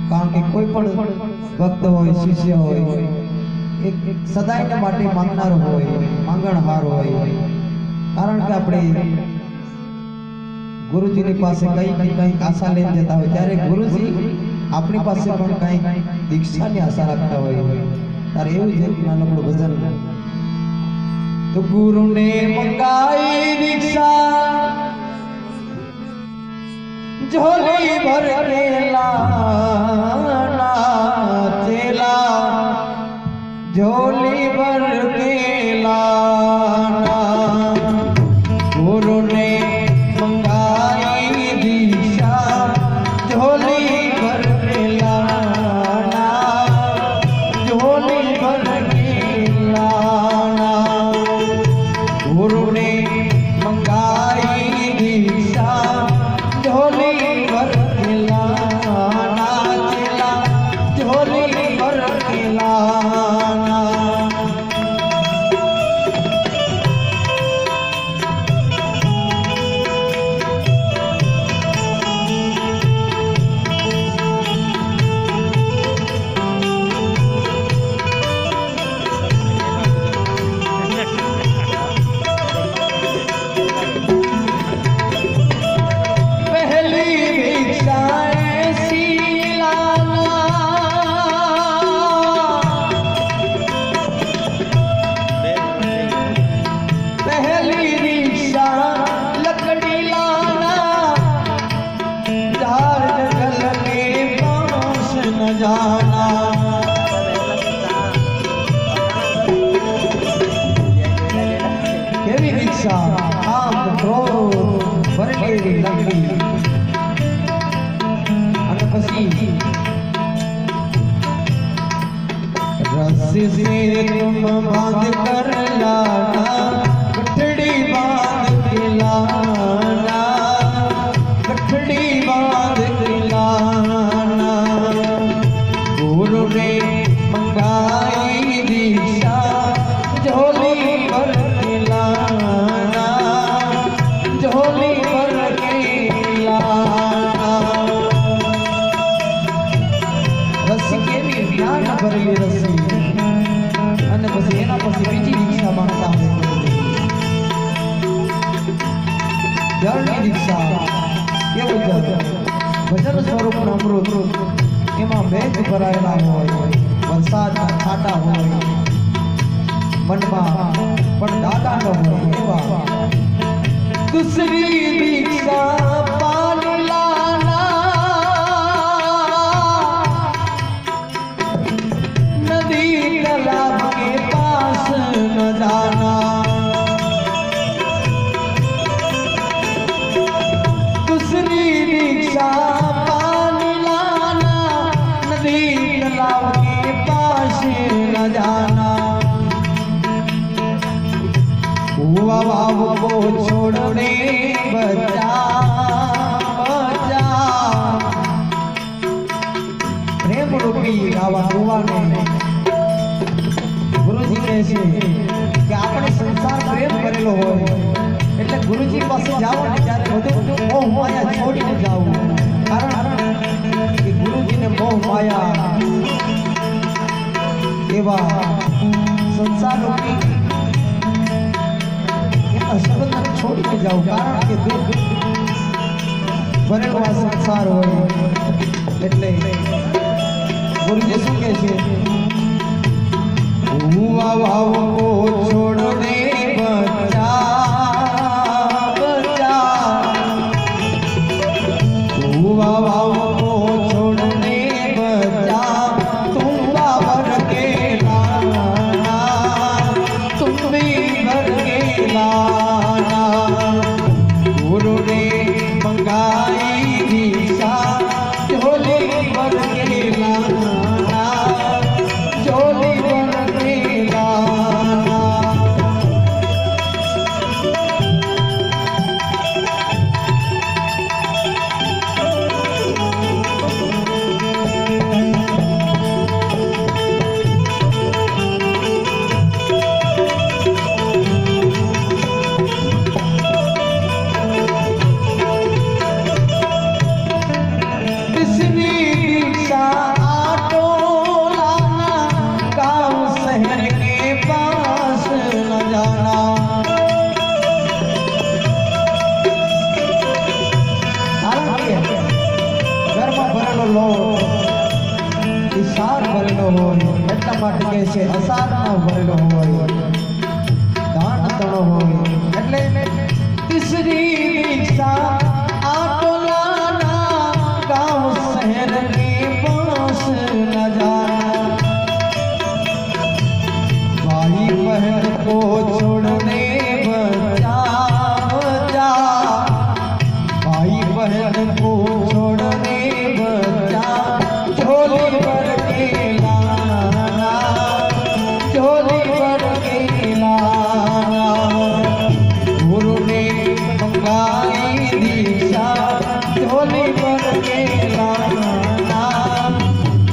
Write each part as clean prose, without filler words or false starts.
કારણ કે કોઈ પણ ભક્ત હોય શિષ્ય હોય એક સદાયને માટે માંગનાર હોય માંગણહાર હોય કારણ કે આપણે ગુરુજીની પાસે કંઈક આશા લઈને જતા હોય ત્યારે ગુરુજી આપણી પાસે પણ કંઈક દીક્ષાની આશા રાખતા હોય ત્યારે એવું જ એક નાનકડું ભજન તો ગુરુને મંગાઈ દીક્ષા झोली भर के लाना चेला झोली भर के लाना गुरु ने मंगाई दीक्षा झोली भर के लाना झोली भर के लाना गुरु ने मंगाई दीक्षा झोली भर के लाना चेला झोली भर के लाना रस्सी से तुम बांध कर लाना गठड़ी बांध के लाना गठड़ी बांध के लाना गुरु ने मंगाई दीक्षा झोली भर के लाना झोली भर के लाना रस्सी के भी ज्ञान भरेली रस्सी અને પછી એના પછી બીજી દીક્ષા માંગતા હોય જળની દીક્ષા કેવું જળ ભજન સ્વરૂપનું અમૃત એમાં મેઘ ભરાયેલા હોય વરસાદના છાંટા હોય મનમાં પણ દાદા ન હોય એવા દૂસરી દીક્ષા પાણી લાના नदी तालाब के पास न जाना दूसरी दीक्षा पानी लाना नदी तालाब के पास न जाना हुआ बाबू को छोड़ने बचा बचा प्रेम रूपी आवा हुआ ने गुरुजी કહે છે કે આપણે સંસાર પ્રેમ કરેલો હોય એટલે ગુરુજી પાસે જાવ ને ત્યારે બધું મોહ માયા છોડીને જાવ કારણ કે ગુરુજીને મોહ માયા એવા સંસાર રૂપી એના સંબંધને છોડીને જાવ કારણ કે દુઃખ ભરેલો આ સંસાર હોય એટલે ગુરુજી શું કહે છે हुआ भाव को छोड़ने बचा बचा हुआ भाव को छोड़ने बचा तुम भर के लाना तुम भी भर के लाना गुरु ने मंगाई दीक्षा झोली भर के लाना झोली भर के लाना લો ઈશાર ભરેલો હોય એટલા માટે કહે છે અસારના ભરેલો હોય દાન તણો હોય એટલે તીસરી દીક્ષા આટોલાના ગામ શહેરની બસ ન જાના भाई बहन को छोड़ने बचा बचा भाई बहन को छोड़ने बचा झोली भर के लाना झोली भर के लाना गुरु ने मंगाई दीक्षा झोली भर के लाना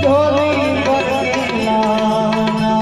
झोली भर के लाना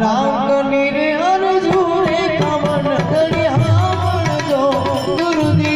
राम नीरे अर्जुने कमन दरियावन जो गुरुदी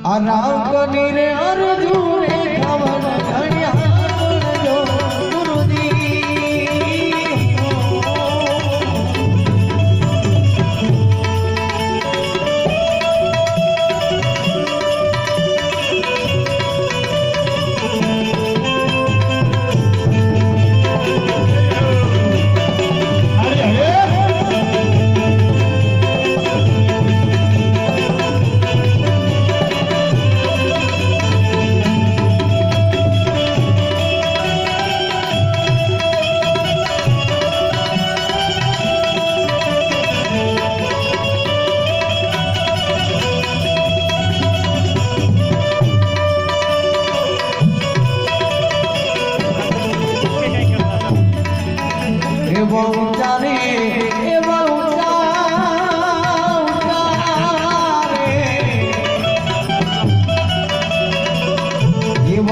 राम नीरे अर्जुने कमन दरियावन जो गुरुदी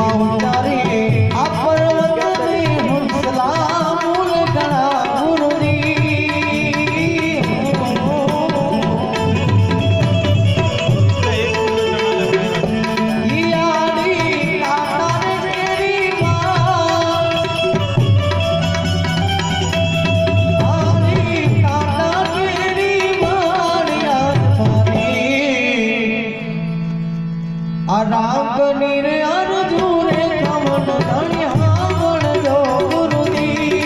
માં ઉતારે આ પર્વતને હંસલા મૂલ ગણા ગુરુજી राम कनीर अर्जुन कमन धनिया मन जो गुरुजी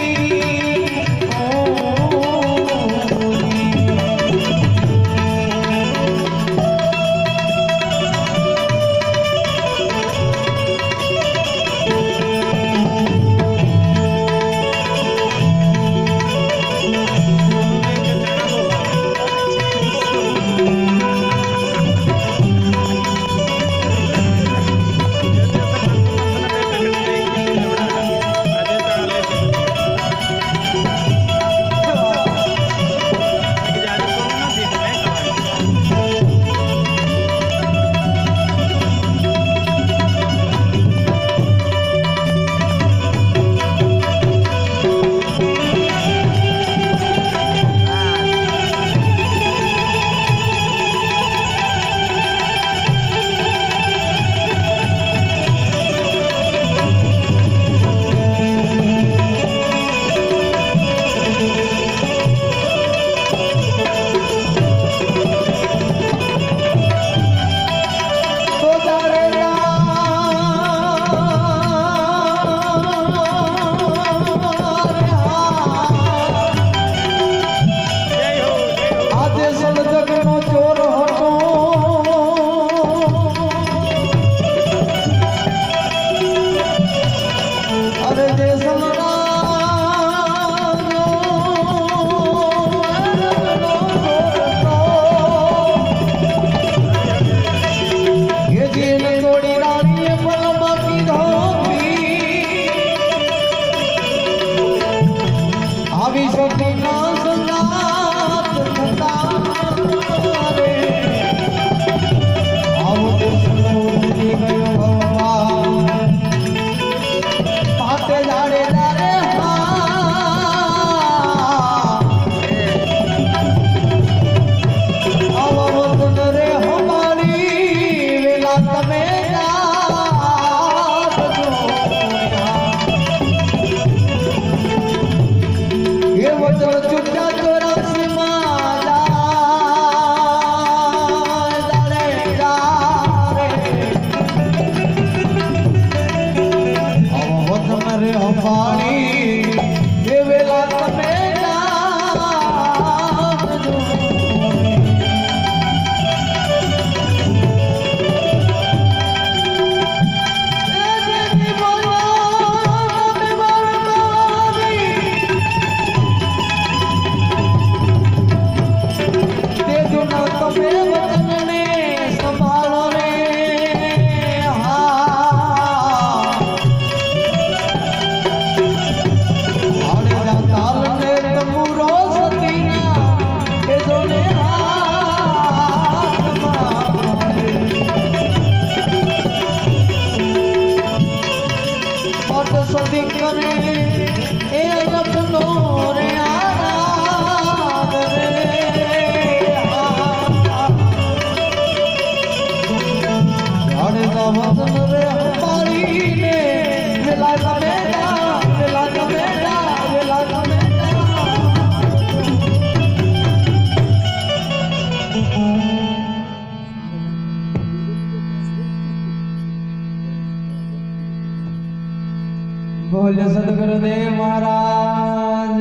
बोल सदगुरुदेव महाराज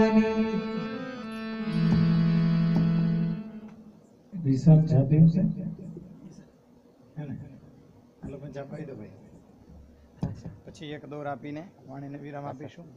વિશાળ છાપ્યું છે હે ને હાલો પણ છાપાઈ દો ભાઈ પછી એક દોર આપીને વાણીને વિરામ આપીશું